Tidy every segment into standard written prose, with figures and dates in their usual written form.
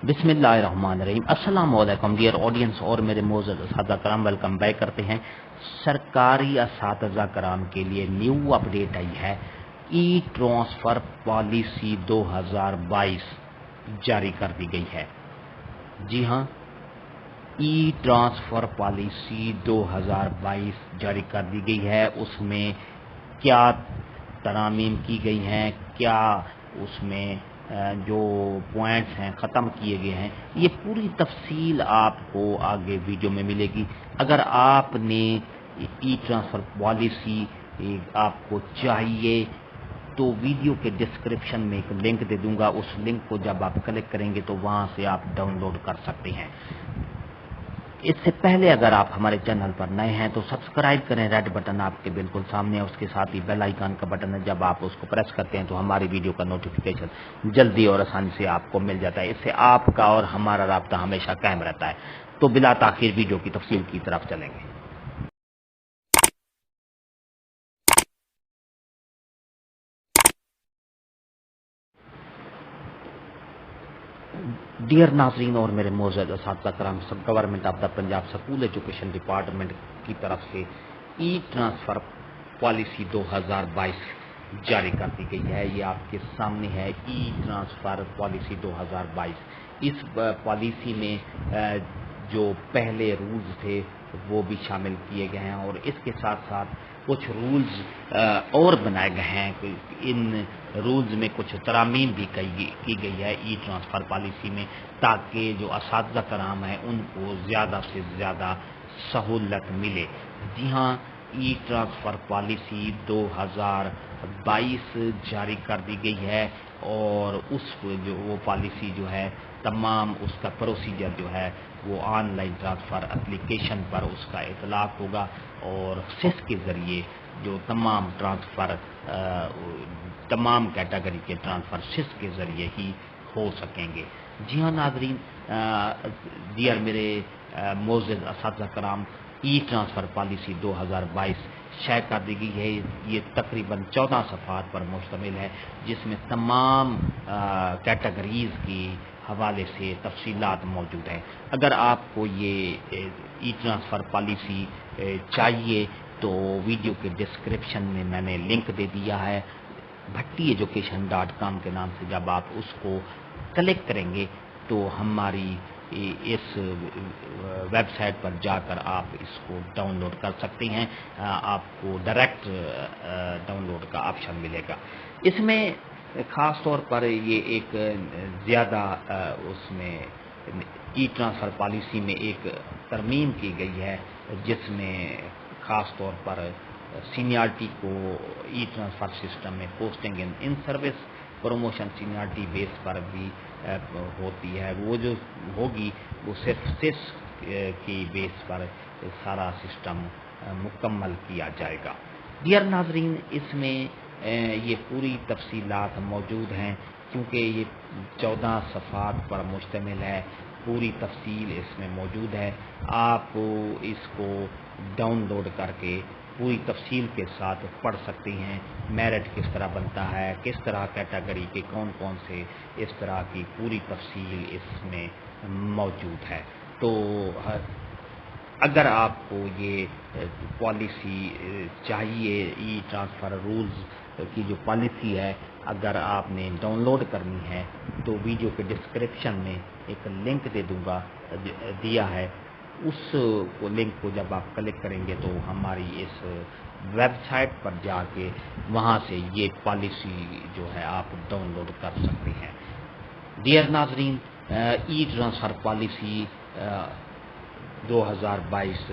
बिस्मिल्लाहिर्रहमानिर्रहीम। अस्सलाम वालेकुम डियर ऑडियंस और मेरे मोअज़्ज़ज़ असातिज़ा कराम, वेलकम बैक करते हैं। सरकारी असातिज़ा कराम के लिए न्यू अपडेट आई है। ई ट्रांसफ़र पॉलिसी 2022 जारी कर दी गई है। जी हाँ, ई ट्रांसफ़र पॉलिसी 2022 जारी कर दी गई है। उसमें क्या तरामीम की गई हैं, क्या उसमें जो पॉइंट्स हैं ख़त्म किए गए हैं, ये पूरी तफसील आपको आगे वीडियो में मिलेगी। अगर आपने ई ट्रांसफ़र पॉलिसी आपको चाहिए तो वीडियो के डिस्क्रिप्शन में एक लिंक दे दूंगा। उस लिंक को जब आप क्लिक करेंगे तो वहाँ से आप डाउनलोड कर सकते हैं। इससे पहले अगर आप हमारे चैनल पर नए हैं तो सब्सक्राइब करें, रेड बटन आपके बिल्कुल सामने है, उसके साथ ही बेल आइकन का बटन है। जब आप उसको प्रेस करते हैं तो हमारी वीडियो का नोटिफिकेशन जल्दी और आसानी से आपको मिल जाता है। इससे आपका और हमारा राब्ता हमेशा कायम रहता है। तो बिला ताखीर वीडियो की तफसील की तरफ चलेंगे। डियर नाज़रीन और मेरे मोअज़्ज़ज़ असातिज़ा कराम, सब government of the Punjab school education department की तरफ से ई ट्रांसफ़र पॉलिसी 2022 जारी कर दी गई है। ये आपके सामने है, ई ट्रांसफ़र पॉलिसी 2022। इस पॉलिसी में जो पहले रूल्स थे वो भी शामिल किए गए हैं और इसके साथ साथ कुछ रूल्स और बनाए गए हैं। इन रूल्स में कुछ तरामीम भी की गई है ई ट्रांसफ़र पॉलिसी में, ताकि जो असातिज़ा कराम है उनको ज़्यादा से ज़्यादा सहूलत मिले। जी हाँ, ई ट्रांसफ़र पॉलिसी 2022 जारी कर दी गई है और वो पॉलिसी जो है तमाम उसका प्रोसीजर जो है वो ऑनलाइन ट्रांसफ़र एप्लीकेशन पर उसका इतलाक़ होगा और सिस के ज़रिए जो तमाम ट्रांसफ़र तमाम कैटेगरी के ट्रांसफ़र सिस के ज़रिए ही हो सकेंगे। जी हाँ नाज़रीन, डियर मेरे मोअज़्ज़ज़ असातिज़ा कराम, ई ट्रांसफ़र पॉलिसी 2022 शाये कर दी गई है। ये तकरीबन 14 सफ़हात पर मुश्तमिल है, जिसमें तमाम कैटेगरीज़ की हवाले से तफसीलात मौजूद हैं। अगर आपको ये ई ट्रांसफ़र पॉलिसी चाहिए तो वीडियो के डिस्क्रिप्शन में मैंने लिंक दे दिया है, bhattiyeducation.com के नाम से। जब आप उसको क्लिक करेंगे तो हमारी इस वेबसाइट पर जाकर आप इसको डाउनलोड कर सकते हैं। आपको डायरेक्ट डाउनलोड का ऑप्शन मिलेगा। इसमें ख़ास तौर पर ये एक ज़्यादा उसमें ई ट्रांसफ़र पॉलिसी में एक तरमीम की गई है, जिसमें ख़ास तौर पर सीनियरिटी को ई ट्रांसफ़र सिस्टम में posting in service promotion seniority base पर भी होती है। वो जो होगी वो सिर्फ सिस की बेस पर सारा सिस्टम मुकम्मल किया जाएगा। डियर नाज़रीन, इसमें ये पूरी तफसीलात मौजूद हैं, क्योंकि ये 14 सफ़हात पर मुश्तमिल है। पूरी तफसील इसमें मौजूद है। आप इसको डाउनलोड करके पूरी तफसील के साथ पढ़ सकते हैं। मेरिट किस तरह बनता है, किस तरह कैटेगरी के कौन कौन से, इस तरह की पूरी तफसील इसमें मौजूद है। तो अगर आपको ये पॉलिसी चाहिए, ई ट्रांसफ़र रूल्स की जो पॉलिसी है, अगर आपने डाउनलोड करनी है तो वीडियो के डिस्क्रिप्शन में एक लिंक दे दूंगा, दिया है। उस लिंक को जब आप क्लिक करेंगे तो हमारी इस वेबसाइट पर जाके वहाँ से ये पॉलिसी जो है आप डाउनलोड कर सकते हैं। डियर नाज़रीन, ई ट्रांसफ़र पॉलिसी 2022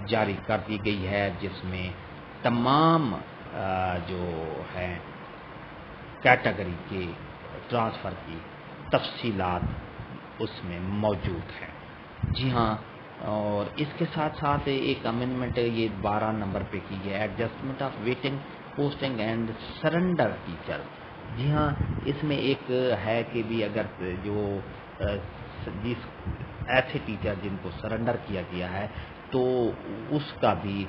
जारी कर दी गई है, जिसमें तमाम जो है कैटेगरी के ट्रांसफ़र की तफसीलात उसमें मौजूद हैं। जी हाँ, और इसके साथ साथ एक अमेंडमेंट ये 12 नंबर पे की है, adjustment of waiting posting and surrender teacher. जी हाँ, इसमें एक है कि भी अगर जो जिस ऐसे टीचर जिनको सरेंडर किया गया है तो उसका भी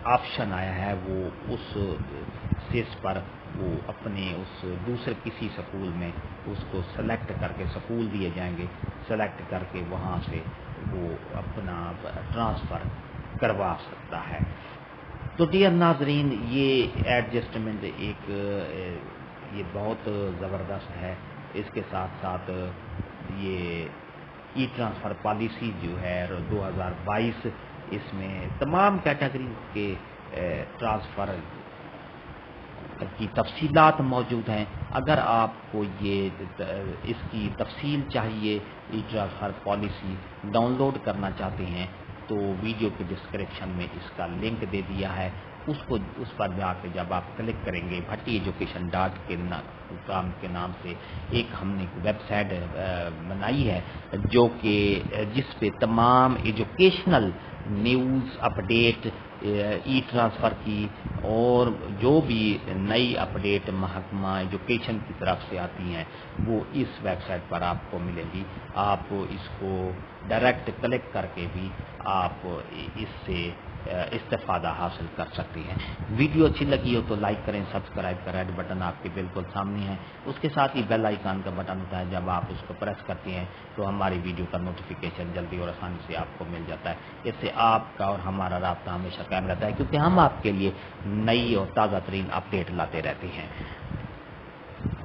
آپشن آیا ہے وہ اس سیس پر وہ اپنے اس دوسرے کسی سکول میں اس کو سلیکٹ کر کے سکول دیے جائیں گے، سلیکٹ کر کے وہاں سے وہ اپنا ٹرانسفر کروا سکتا ہے۔ تو ڈیئر ناظرین، یہ ایڈجسٹمنٹ ایک یہ بہت زبردست ہے۔ اس کے ساتھ ساتھ یہ ای ٹرانسفر پالیسی جو ہے 2022، اس میں تمام کیٹیگری کے ٹرانسفر کی تفصیلات موجود ہیں۔ اگر آپ کو اس کی تفصیل چاہیے، ای ٹرانسفر پالیسی ڈاؤن لوڈ کرنا چاہتے ہیں، تو ویڈیو کے ڈسکرپشن میں اس کا لنک دے دیا ہے، اس پر جا کے جب آپ کلک کریں گے، بھٹی ایجوکیشن کام کے نام سے ایک ہم نے ویب سائٹ بنائی ہے جو کہ جس پہ تمام ایجوکیشنل نیوز اپڈیٹ ای ٹرانسفر کی اور جو بھی نئی اپڈیٹ محکمہ ایجوکیشن کی طرف سے آتی ہیں وہ اس ویب سائٹ پر آپ کو ملے گی۔ آپ اس کو ڈائریکٹ کلک کر کے بھی آپ اس سے استفادہ حاصل کر سکتے ہیں۔ ویڈیو اچھی لگی ہو تو لائک کریں، سبسکرائب کا ریڈ بٹن آپ کے بالکل سامنے ہے، اس کے ساتھ ہی بیل آئیکن کا بٹن ہوتا ہے، جب آپ اس کو پریس کرتے ہیں تو ہماری ویڈیو کا نوٹیفیکیشن جلدی اور آسانی سے آپ کو مل جاتا ہے۔ اس سے آپ کا اور ہمارا رابطہ ہمیشہ قائم رہتا ہے، کیونکہ ہم آپ کے لیے نئی اور تازہ ترین اپڈیٹ لاتے رہتے ہیں۔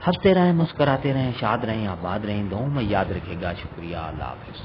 ہنستے رہیں، مسکراتے رہیں، شاد رہیں، آباد رہیں، دعاؤں میں یاد رکھے گا۔ شکریہ، اللہ حافظ۔